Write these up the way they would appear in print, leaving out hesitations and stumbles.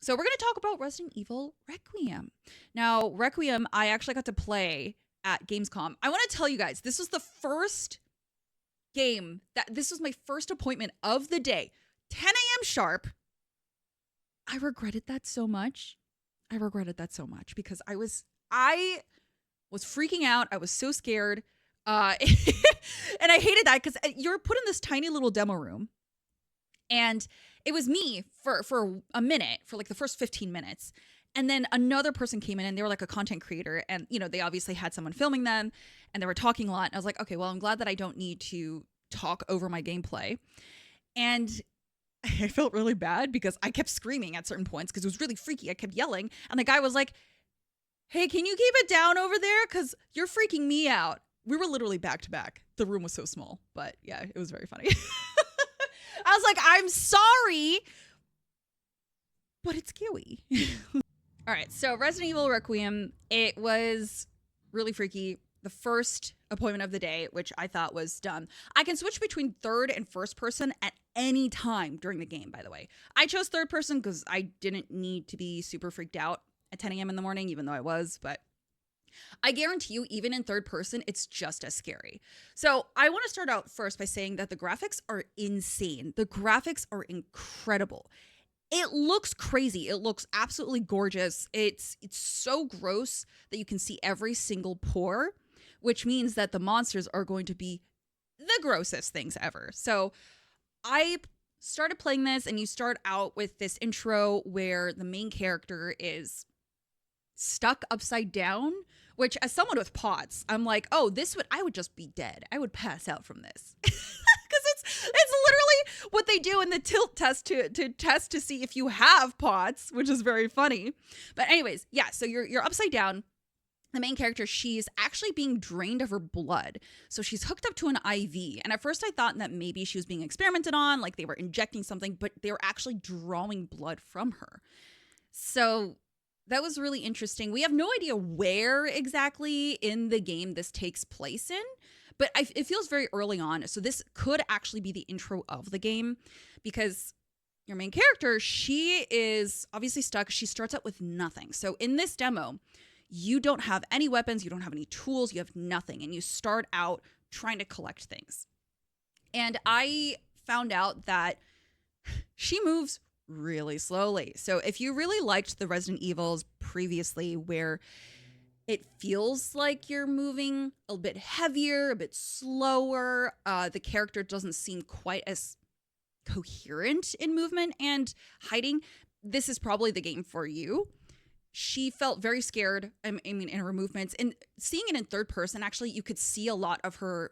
So we're going to talk about Resident Evil Requiem. Now, Requiem, I actually got to play at Gamescom. I want to tell you guys, this was the first game this was my first appointment of the day, 10 a.m. sharp. I regretted that so much. Because I was freaking out. I was so scared. And I hated that because you're put in this tiny little demo room. And it was me for a minute, for like the first 15 minutes. And then another person came in and they were like a content creator. And, you know, they obviously had someone filming them and they were talking a lot. And I was like, okay, well, I'm glad that I don't need to talk over my gameplay. And I felt really bad because I kept screaming at certain points because it was really freaky. I kept yelling. And the guy was like, hey, can you keep it down over there? Because you're freaking me out. We were literally back to back. The room was so small. But yeah, it was very funny. I was like, I'm sorry, but it's scary. All right, so Resident Evil Requiem, it was really freaky. The first appointment of the day, which I thought was dumb. I can switch between third and first person at any time during the game, by the way. I chose third person because I didn't need to be super freaked out at 10 a.m. in the morning, even though I was, but I guarantee you, even in third person, it's just as scary. So I want to start out first by saying that the graphics are insane. The graphics are incredible. It looks crazy. It looks absolutely gorgeous. It's so gross that you can see every single pore, which means that the monsters are going to be the grossest things ever. So I started playing this, and you start out with this intro where the main character is stuck upside down, which as someone with POTS, I'm like, oh, I would just be dead. I would pass out from this. Because it's literally what they do in the tilt test to test to see if you have POTS, which is very funny. But anyways, yeah, so you're upside down. The main character, she's actually being drained of her blood. So she's hooked up to an IV. And at first I thought that maybe she was being experimented on, like they were injecting something, but they were actually drawing blood from her. So that was really interesting. We have no idea where exactly in the game this takes place in, but it feels very early on. So this could actually be the intro of the game, because your main character, she is obviously stuck. She starts out with nothing. So in this demo, you don't have any weapons, you don't have any tools, you have nothing, and you start out trying to collect things. And I found out that she moves really slowly. So if you really liked the Resident Evils previously, where it feels like you're moving a bit heavier, a bit slower, the character doesn't seem quite as coherent in movement and hiding, this is probably the game for you. She felt very scared, I mean, in her movements. And seeing it in third person, actually, you could see a lot of her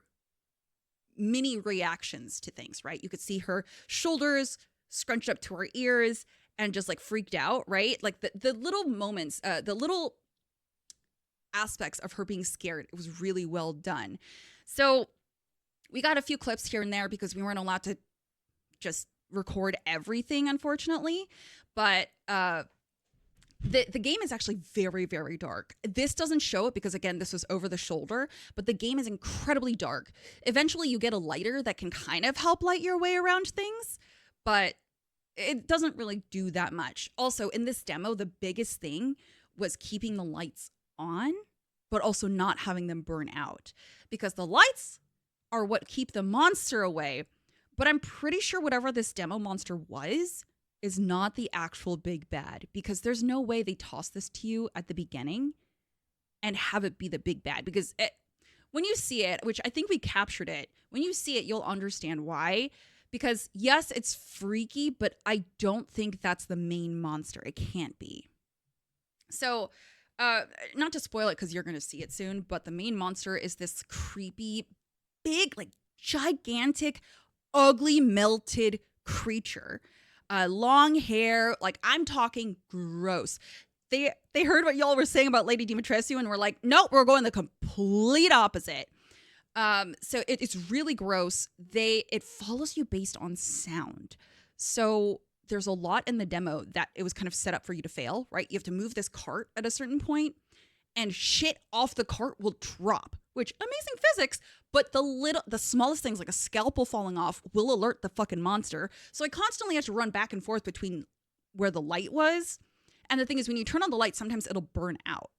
mini reactions to things, right? You could see her shoulders scrunched up to her ears and just like freaked out, right? Like the little moments, the little aspects of her being scared, it was really well done. So we got a few clips here and there because we weren't allowed to just record everything, unfortunately. But the game is actually very, very dark. This doesn't show it because, again, this was over the shoulder, but the game is incredibly dark. Eventually you get a lighter that can kind of help light your way around things, but it doesn't really do that much. Also, in this demo, the biggest thing was keeping the lights on, but also not having them burn out, because the lights are what keep the monster away. But I'm pretty sure whatever this demo monster was is not the actual big bad, because there's no way they toss this to you at the beginning and have it be the big bad. Because when you see it, which I think we captured it, when you see it, you'll understand why. Because yes, it's freaky, but I don't think that's the main monster. It can't be. So, not to spoil it because you're going to see it soon, but the main monster is this creepy, big, like gigantic, ugly, melted creature. Long hair, like I'm talking gross. They heard what y'all were saying about Lady Dimitrescu and were like, nope, we're going the complete opposite. So it's really gross. It follows you based on sound. So there's a lot in the demo that it was kind of set up for you to fail, right? You have to move this cart at a certain point and shit off the cart will drop, which amazing physics, but the smallest things like a scalpel falling off will alert the fucking monster. So I constantly have to run back and forth between where the light was. And the thing is, when you turn on the light, sometimes it'll burn out.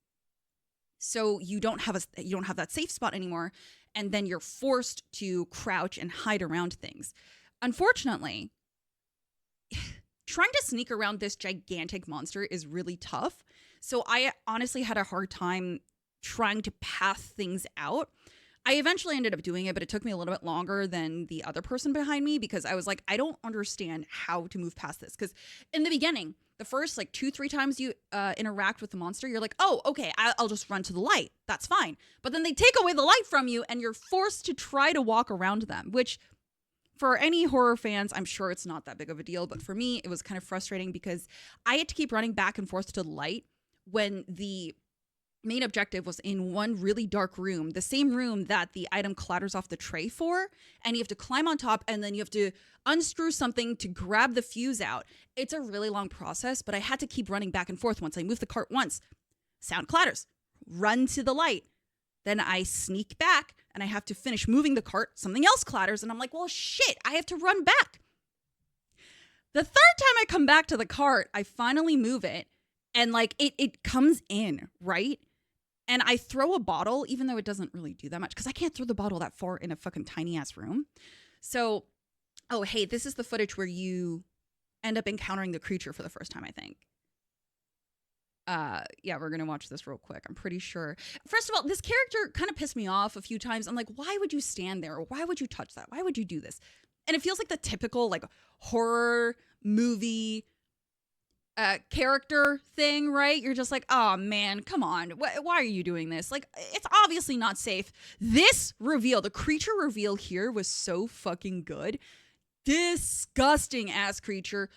So you don't have that safe spot anymore, and then you're forced to crouch and hide around things. Unfortunately, trying to sneak around this gigantic monster is really tough. So I honestly had a hard time trying to path things out. I eventually ended up doing it, but it took me a little bit longer than the other person behind me because I was like, I don't understand how to move past this. Because in the beginning, the first like 2-3 times you interact with the monster, you're like, oh, okay, I'll just run to the light. That's fine. But then they take away the light from you and you're forced to try to walk around them, which for any horror fans, I'm sure it's not that big of a deal. But for me, it was kind of frustrating because I had to keep running back and forth to the light when the main objective was in one really dark room, the same room that the item clatters off the tray for, and you have to climb on top and then you have to unscrew something to grab the fuse out. It's a really long process, but I had to keep running back and forth. Once I move the cart once, sound clatters, run to the light. Then I sneak back and I have to finish moving the cart, something else clatters, and I'm like, well, shit, I have to run back. The third time I come back to the cart, I finally move it, and like it comes in, right? And I throw a bottle, even though it doesn't really do that much, because I can't throw the bottle that far in a fucking tiny ass room. So, oh, hey, this is the footage where you end up encountering the creature for the first time, I think. Yeah, we're going to watch this real quick. I'm pretty sure. First of all, this character kind of pissed me off a few times. I'm like, why would you stand there? Or why would you touch that? Why would you do this? And it feels like the typical like horror movie character thing, right? You're just like, oh man, come on. Why are you doing this? Like, it's obviously not safe. This reveal, the creature reveal here was so fucking good. Disgusting ass creature.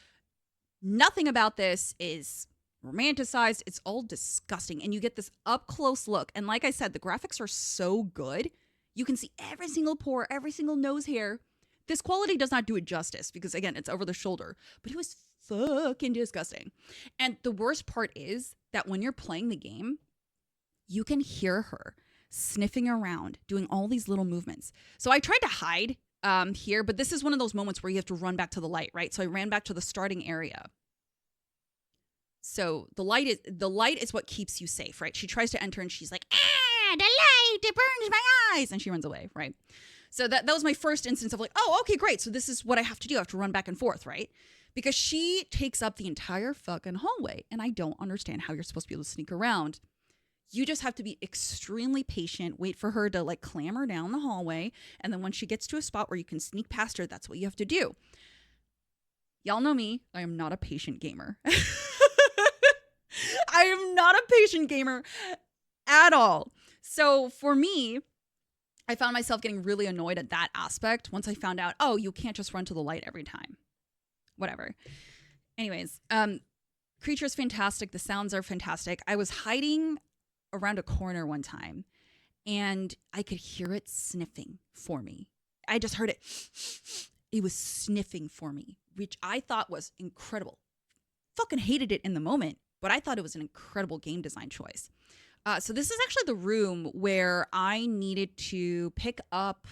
Nothing about this is romanticized. It's all disgusting. And you get this up close look. And like I said, the graphics are so good. You can see every single pore, every single nose hair. This quality does not do it justice because, again, it's over the shoulder. But it was fucking disgusting. And the worst part is that when you're playing the game, you can hear her sniffing around, doing all these little movements. So I tried to hide here, but this is one of those moments where you have to run back to the light, right? So I ran back to the starting area. So the light is what keeps you safe, right? She tries to enter and she's like, the light, it burns my eyes. And she runs away, right? So that was my first instance of like, oh, okay, great. So this is what I have to do. I have to run back and forth, right? Because she takes up the entire fucking hallway. And I don't understand how you're supposed to be able to sneak around. You just have to be extremely patient, wait for her to like clamber down the hallway. And then when she gets to a spot where you can sneak past her, that's what you have to do. Y'all know me. I am not a patient gamer. I am not a patient gamer at all. So for me, I found myself getting really annoyed at that aspect once I found out, oh, you can't just run to the light every time. Whatever. Anyways, creature is fantastic. The sounds are fantastic. I was hiding around a corner one time and I could hear it sniffing for me. I just heard it. It was sniffing for me, which I thought was incredible. Fucking hated it in the moment, but I thought it was an incredible game design choice. So this is actually the room where I needed to pick up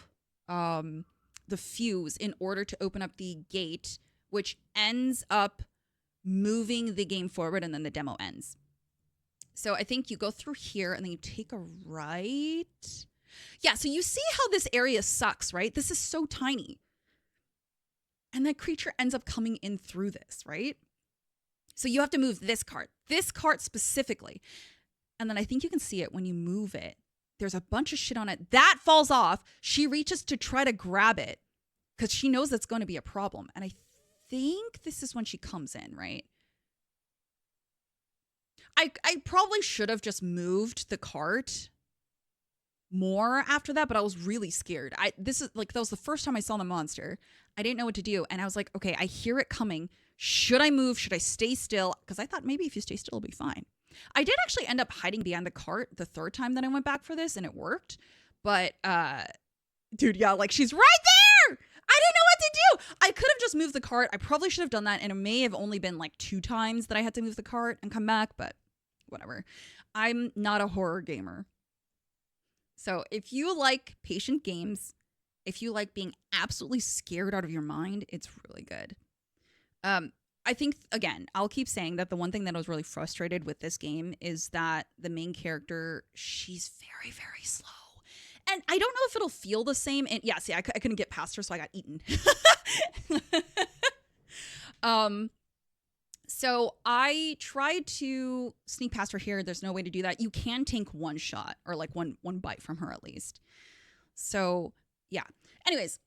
the fuse in order to open up the gate, which ends up moving the game forward, and then the demo ends. So I think you go through here and then you take a right. Yeah, so you see how this area sucks, right? This is so tiny. And that creature ends up coming in through this, right? So you have to move this cart specifically. And then I think you can see it when you move it. There's a bunch of shit on it. That falls off. She reaches to try to grab it because she knows that's going to be a problem. And I think this is when she comes in, right? I probably should have just moved the cart more after that, but I was really scared. That was the first time I saw the monster. I didn't know what to do. And I was like, okay, I hear it coming. Should I move? Should I stay still? Because I thought maybe if you stay still, it'll be fine. I did actually end up hiding behind the cart the third time that I went back for this, and it worked. But, dude, yeah, like she's right there. I didn't know what to do. I could have just moved the cart. I probably should have done that, and it may have only been like 2 times that I had to move the cart and come back, but whatever. I'm not a horror gamer. So if you like patient games, if you like being absolutely scared out of your mind, it's really good. I think, again, I'll keep saying that the one thing that I was really frustrated with this game is that the main character, she's very, very slow. And I don't know if it'll feel the same. And yeah, see, I couldn't get past her, so I got eaten. So I tried to sneak past her here. There's no way to do that. You can tank one shot or like one bite from her at least. So yeah. Anyways,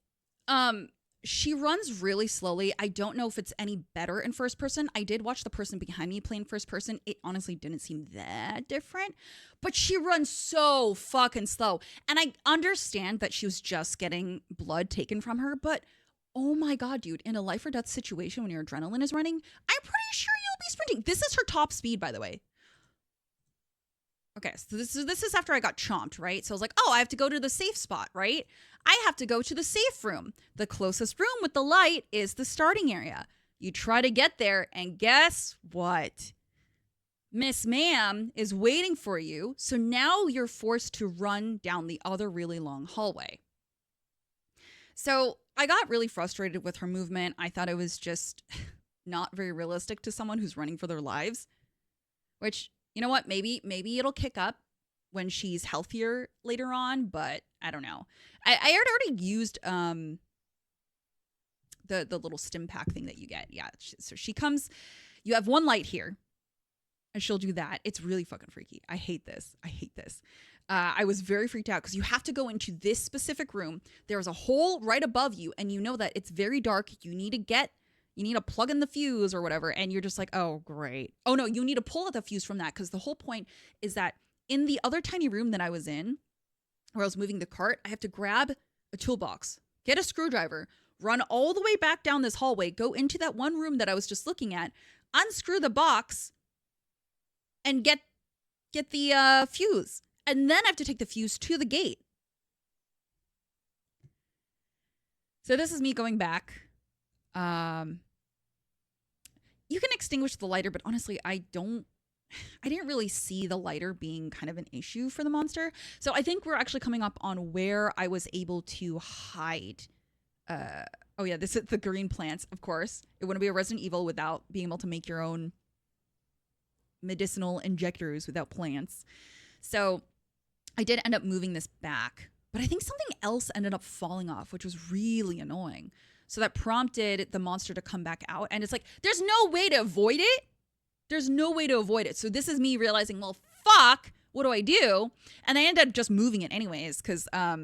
she runs really slowly. I don't know if it's any better in first person. I did watch the person behind me play in first person. It honestly didn't seem that different, but she runs so fucking slow. And I understand that she was just getting blood taken from her, but oh my God, dude, in a life or death situation when your adrenaline is running, I'm pretty sure you'll be sprinting. This is her top speed, by the way. Okay, so this is after I got chomped, right? So I was like, oh, I have to go to the safe spot, right? I have to go to the safe room. The closest room with the light is the starting area. You try to get there, and guess what? Miss Ma'am is waiting for you, so now you're forced to run down the other really long hallway. So I got really frustrated with her movement. I thought it was just not very realistic to someone who's running for their lives, which, you know what, maybe it'll kick up when she's healthier later on, but I don't know. I had already used the little stim pack thing that you get. Yeah, so she comes, you have one light here, and she'll do that. It's really fucking freaky. I hate this. I was very freaked out because you have to go into this specific room. There's a hole right above you, and you know that it's very dark. You need to plug in the fuse or whatever, and you're just like, oh, great. Oh, no, you need to pull out the fuse from that because the whole point is that in the other tiny room that I was in, where I was moving the cart, I have to grab a toolbox, get a screwdriver, run all the way back down this hallway, go into that one room that I was just looking at, unscrew the box, and get the fuse. And then I have to take the fuse to the gate. So this is me going back. You can extinguish the lighter, but honestly, I didn't really see the lighter being kind of an issue for the monster. So I think we're actually coming up on where I was able to hide. Oh yeah, this is the green plants, of course. It wouldn't be a Resident Evil without being able to make your own medicinal injectors without plants. So I did end up moving this back, but I think something else ended up falling off, which was really annoying. So that prompted the monster to come back out. And it's like, there's no way to avoid it. So this is me realizing, well, fuck, what do I do? And I ended up just moving it anyways, because I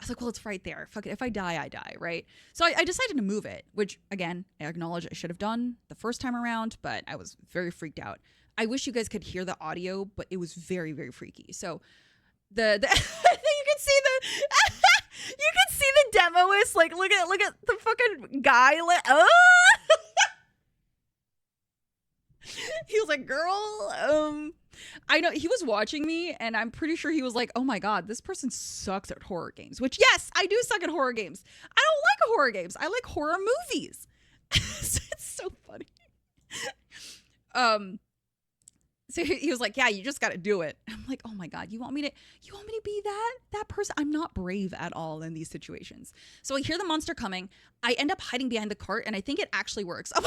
was like, well, it's right there. Fuck it. If I die, I die, right? So I decided to move it, which, again, I acknowledge I should have done the first time around, but I was very freaked out. I wish you guys could hear the audio, but it was very, very freaky. So the you can see the demoist, like look at the fucking guy, like he was like, girl, I know he was watching me, and I'm pretty sure he was like, oh my God, this person sucks at horror games. Which, yes, I do suck at horror games. I don't like horror games. I like horror movies. So it's so funny. So he was like, yeah, you just got to do it. I'm like, oh my God, you want me to be that person? I'm not brave at all in these situations. So I hear the monster coming. I end up hiding behind the cart, and I think it actually works. Wait,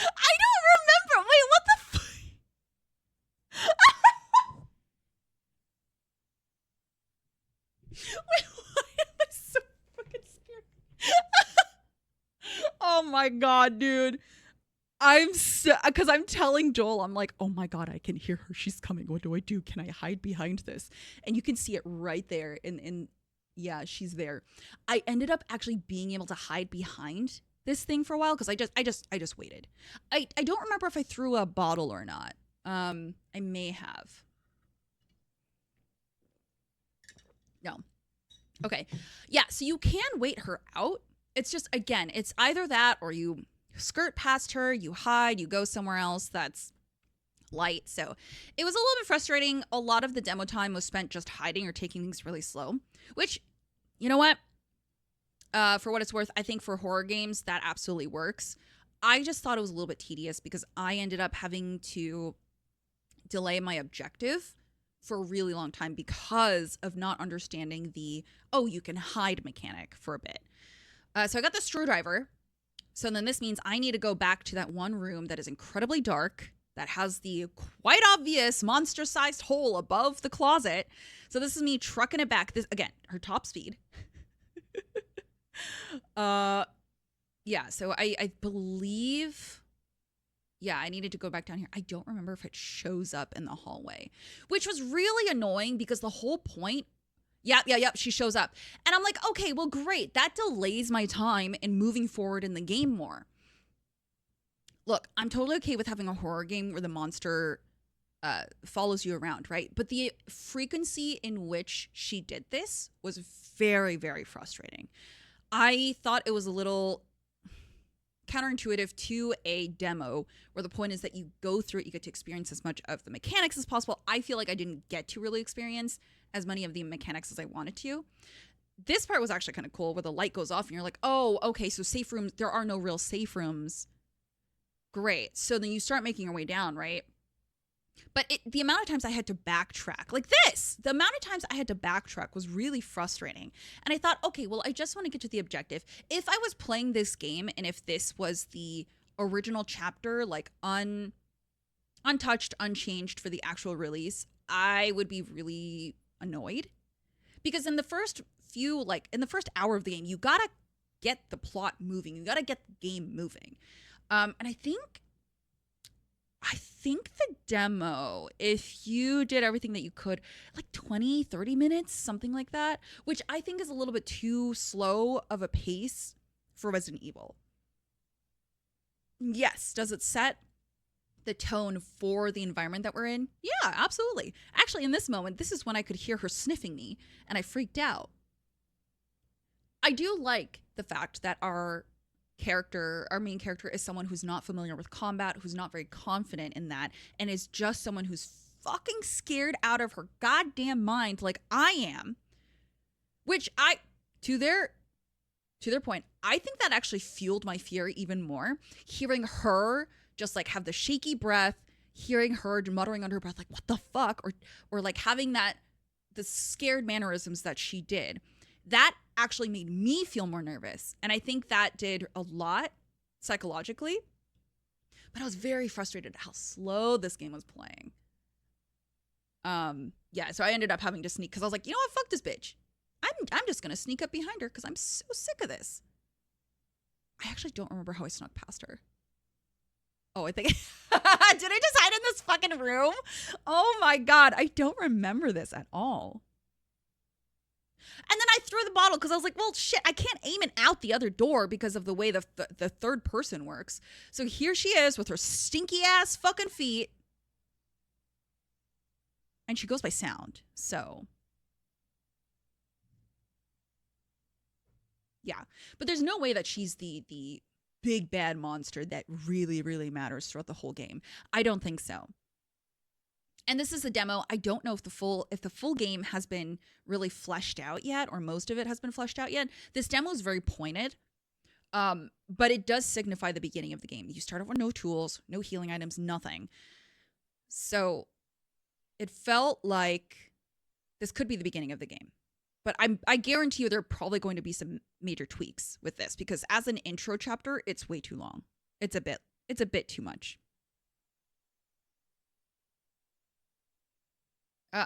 I don't remember. Wait, what the fuck? Wait, why am I so fucking scared? Oh my God, dude. Because I'm telling Joel, I'm like, oh my God, I can hear her. She's coming. What do I do? Can I hide behind this? And you can see it right there. And yeah, she's there. I ended up actually being able to hide behind this thing for a while because I just waited. I don't remember if I threw a bottle or not. I may have. No. Okay. Yeah, so you can wait her out. It's just, again, it's either that or you skirt past her, you hide, you go somewhere else that's light. So it was a little bit frustrating. A lot of the demo time was spent just hiding or taking things really slow, which, you know what? For what it's worth, I think for horror games, that absolutely works. I just thought it was a little bit tedious because I ended up having to delay my objective for a really long time because of not understanding the, oh, you can hide mechanic for a bit. So I got the screwdriver. So then this means I need to go back to that one room that is incredibly dark, that has the quite obvious monster-sized hole above the closet. So this is me trucking it back. This, again, her top speed. Yeah, so I believe, yeah, I needed to go back down here. I don't remember if it shows up in the hallway, which was really annoying because the whole point, yep, she shows up. And I'm like, okay, well, great. That delays my time in moving forward in the game more. Look, I'm totally okay with having a horror game where the monster follows you around, right? But the frequency in which she did this was very, very frustrating. I thought it was a little counterintuitive to a demo where the point is that you go through it, you get to experience as much of the mechanics as possible. I feel like I didn't get to really experience as many of the mechanics as I wanted to. This part was actually kind of cool where the light goes off and you're like, oh, okay, so safe rooms, there are no real safe rooms. Great. So then you start making your way down, right? But the amount of times I had to backtrack, like this, the amount of times I had to backtrack was really frustrating. And I thought, okay, well, I just want to get to the objective. If I was playing this game and if this was the original chapter, like untouched, unchanged for the actual release, I would be really annoyed. Because in the first few, like in the first hour of the game, you gotta get the plot moving. You gotta get the game moving. And I think the demo, if you did everything that you could, like 20, 30 minutes, something like that, which I think is a little bit too slow of a pace for Resident Evil. Yes, does it set the tone for the environment that we're in? Yeah, absolutely. Actually, in this moment, this is when I could hear her sniffing me, and I freaked out. I do like the fact that our main character is someone who's not familiar with combat, who's not very confident in that, and is just someone who's fucking scared out of her goddamn mind like I am. Which to their point, I think that actually fueled my fear even more. Hearing her just like have the shaky breath, hearing her muttering under her breath like, what the fuck? Or like having the scared mannerisms that she did. That actually made me feel more nervous. And I think that did a lot psychologically. But I was very frustrated at how slow this game was playing. Yeah, so I ended up having to sneak because I was like, you know what, fuck this bitch. I'm just gonna sneak up behind her because I'm so sick of this. I actually don't remember how I snuck past her. Oh, I think did I just hide in this fucking room? Oh my god, I don't remember this at all. And then I threw the bottle because I was like, well, shit, I can't aim it out the other door because of the way the third person works. So here she is with her stinky ass fucking feet. And she goes by sound. So, yeah. But there's no way that she's the big bad monster that really, really matters throughout the whole game. I don't think so. And this is a demo. I don't know if the full game has been really fleshed out yet, or most of it has been fleshed out yet. This demo is very pointed, but it does signify the beginning of the game. You start off with no tools, no healing items, nothing. So it felt like this could be the beginning of the game. But I guarantee you there are probably going to be some major tweaks with this because as an intro chapter, it's way too long. It's a bit too much.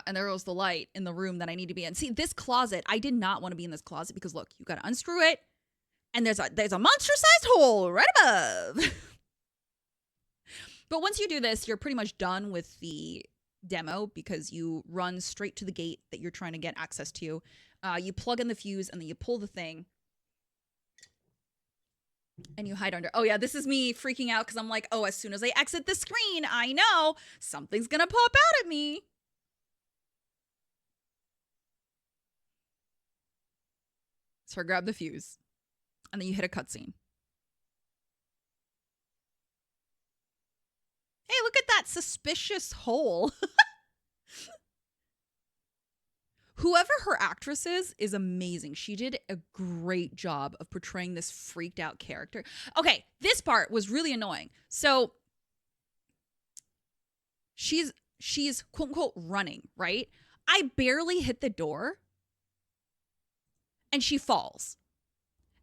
And there goes the light in the room that I need to be in. See, this closet, I did not want to be in this closet because look, you got to unscrew it. And there's a monster-sized hole right above. But once you do this, you're pretty much done with the demo because you run straight to the gate that you're trying to get access to. You plug in the fuse and then you pull the thing. And you hide under. Oh yeah, this is me freaking out because I'm like, oh, as soon as I exit the screen, I know something's going to pop out at me. So I grab the fuse, and then you hit a cutscene. Hey, look at that suspicious hole. Whoever her actress is amazing. She did a great job of portraying this freaked out character. Okay, this part was really annoying. So she's quote unquote running, right? I barely hit the door. And she falls.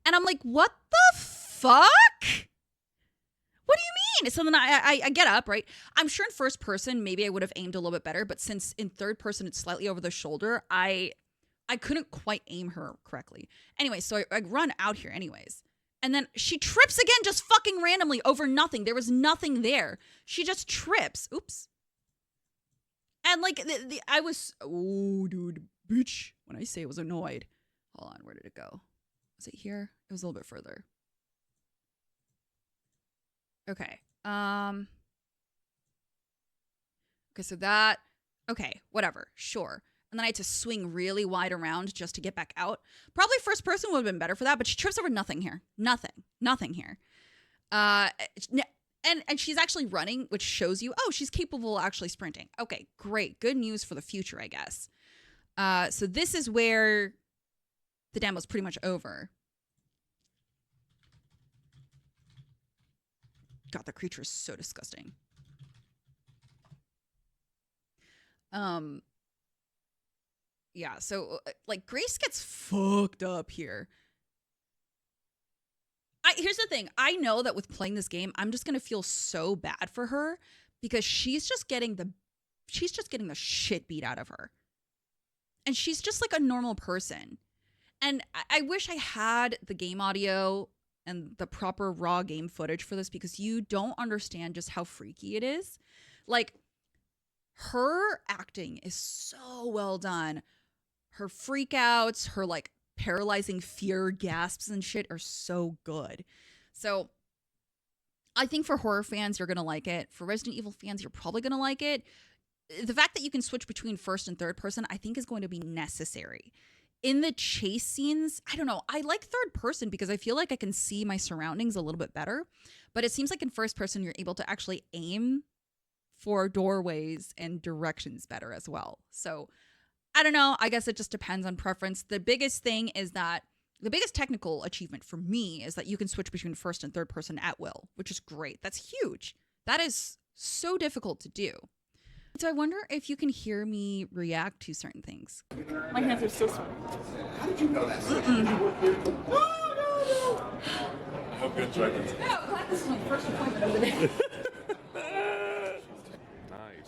And I'm like, what the fuck? What do you mean? So then I get up, right? I'm sure in first person, maybe I would have aimed a little bit better, but since in third person, it's slightly over the shoulder, I couldn't quite aim her correctly. Anyway, so I run out here anyways. And then she trips again, just fucking randomly over nothing. There was nothing there. She just trips. Oops. And like, I was, oh, dude, bitch. When I say I was annoyed. Hold on, where did it go? Was it here? It was a little bit further. Okay. Okay, so that, okay, whatever, sure. And then I had to swing really wide around just to get back out. Probably first person would have been better for that, but she trips over nothing here. Nothing here. And she's actually running, which shows you, oh, she's capable of actually sprinting. Okay, great. Good news for the future, I guess. So this is where the demo's pretty much over. God, the creature is so disgusting. Yeah, so like Grace gets fucked up here. Here's the thing. I know that with playing this game, I'm just gonna feel so bad for her because she's just getting the shit beat out of her. And she's just like a normal person. And I wish I had the game audio and the proper raw game footage for this because you don't understand just how freaky it is. Like, her acting is so well done. Her freakouts, her like paralyzing fear gasps and shit are so good. So I think for horror fans, you're going to like it. For Resident Evil fans, you're probably going to like it. The fact that you can switch between first and third person, I think is going to be necessary. In the chase scenes, I don't know. I like third person because I feel like I can see my surroundings a little bit better. But it seems like in first person, you're able to actually aim for doorways and directions better as well. So I don't know. I guess it just depends on preference. The biggest thing is that the biggest technical achievement for me is that you can switch between first and third person at will, which is great. That's huge. That is so difficult to do. So I wonder if you can hear me react to certain things. My hands are so sore. How did you know that? No. I hope good seconds. No, this is my first appointment of the day. Nice.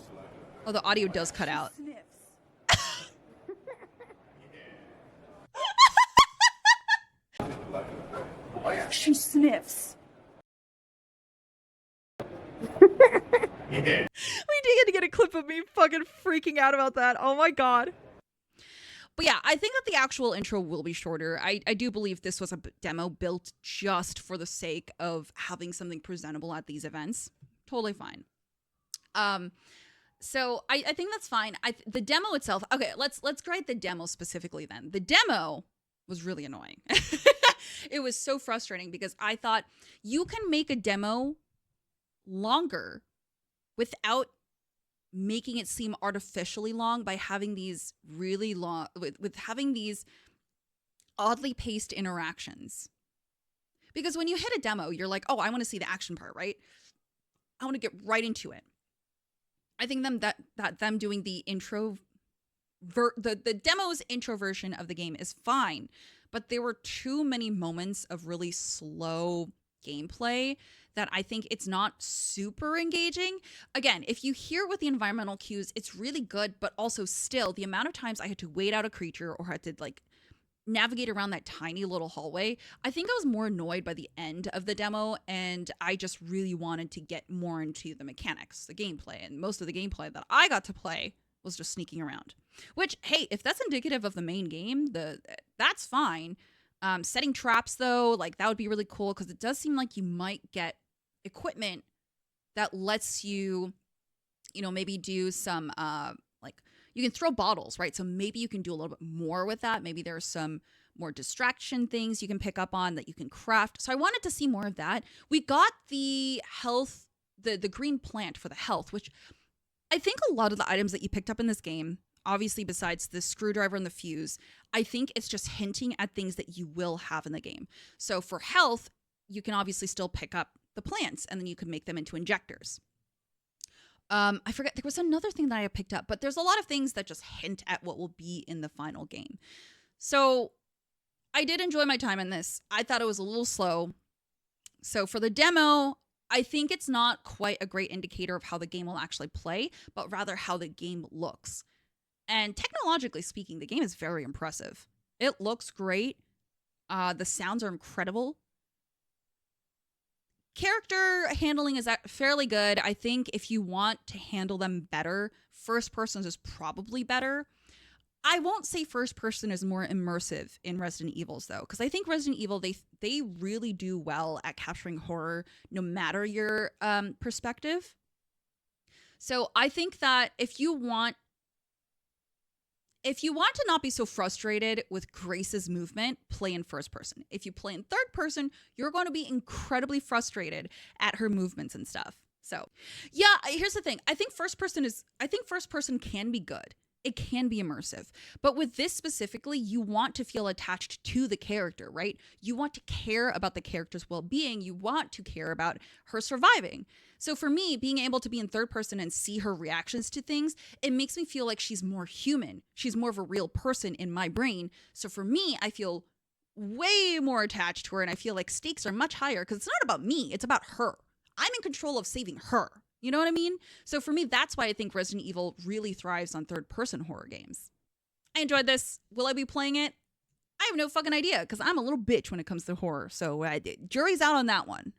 Oh, the audio does cut out. She sniffs. We did get a clip of me fucking freaking out about that. Oh my god. But yeah, I think that the actual intro will be shorter. I do believe this was a demo built just for the sake of having something presentable at these events. Totally fine. So I think that's fine. The demo itself. Okay, let's grade the demo specifically then. The demo was really annoying. It was so frustrating because I thought you can make a demo longer without making it seem artificially long by having these really long, with having these oddly paced interactions. Because when you hit a demo, you're like, oh, I want to see the action part, right? I want to get right into it. I think them doing the intro, the demo's intro version of the game is fine, but there were too many moments of really slow gameplay that I think it's not super engaging. Again, if you hear with the environmental cues, it's really good, but also still the amount of times I had to wait out a creature or had to like navigate around that tiny little hallway, I think I was more annoyed by the end of the demo, and I just really wanted to get more into the mechanics, the gameplay, and most of the gameplay that I got to play was just sneaking around. Which, hey, if that's indicative of the main game, that's fine. Setting traps, though, like that would be really cool because it does seem like you might get equipment that lets you, maybe do some, like you can throw bottles, right? So maybe you can do a little bit more with that. Maybe there's some more distraction things you can pick up on that you can craft. So I wanted to see more of that. We got the health, the green plant for the health, which I think a lot of the items that you picked up in this game, obviously besides the screwdriver and the fuse, I think it's just hinting at things that you will have in the game. So for health, you can obviously still pick up the plants and then you can make them into injectors. I forget, there was another thing that I picked up, but there's a lot of things that just hint at what will be in the final game. So I did enjoy my time in this. I thought it was a little slow. So for the demo, I think it's not quite a great indicator of how the game will actually play, but rather how the game looks. And technologically speaking, the game is very impressive. It looks great. The sounds are incredible. Character handling is fairly good. I think if you want to handle them better, first person is probably better. I won't say first person is more immersive in Resident Evils though, because I think Resident Evil, they really do well at capturing horror no matter your perspective. So I think that if you want to not be so frustrated with Grace's movement, play in first person. If you play in third person, you're going to be incredibly frustrated at her movements and stuff. So, yeah, here's the thing. I think first person can be good. It can be immersive. But with this specifically, you want to feel attached to the character, right? You want to care about the character's well-being. You want to care about her surviving. So for me, being able to be in third person and see her reactions to things, it makes me feel like she's more human. She's more of a real person in my brain. So for me, I feel way more attached to her and I feel like stakes are much higher because it's not about me, it's about her. I'm in control of saving her. You know what I mean? So for me, that's why I think Resident Evil really thrives on third person horror games. I enjoyed this. Will I be playing it? I have no fucking idea because I'm a little bitch when it comes to horror. So jury's out on that one.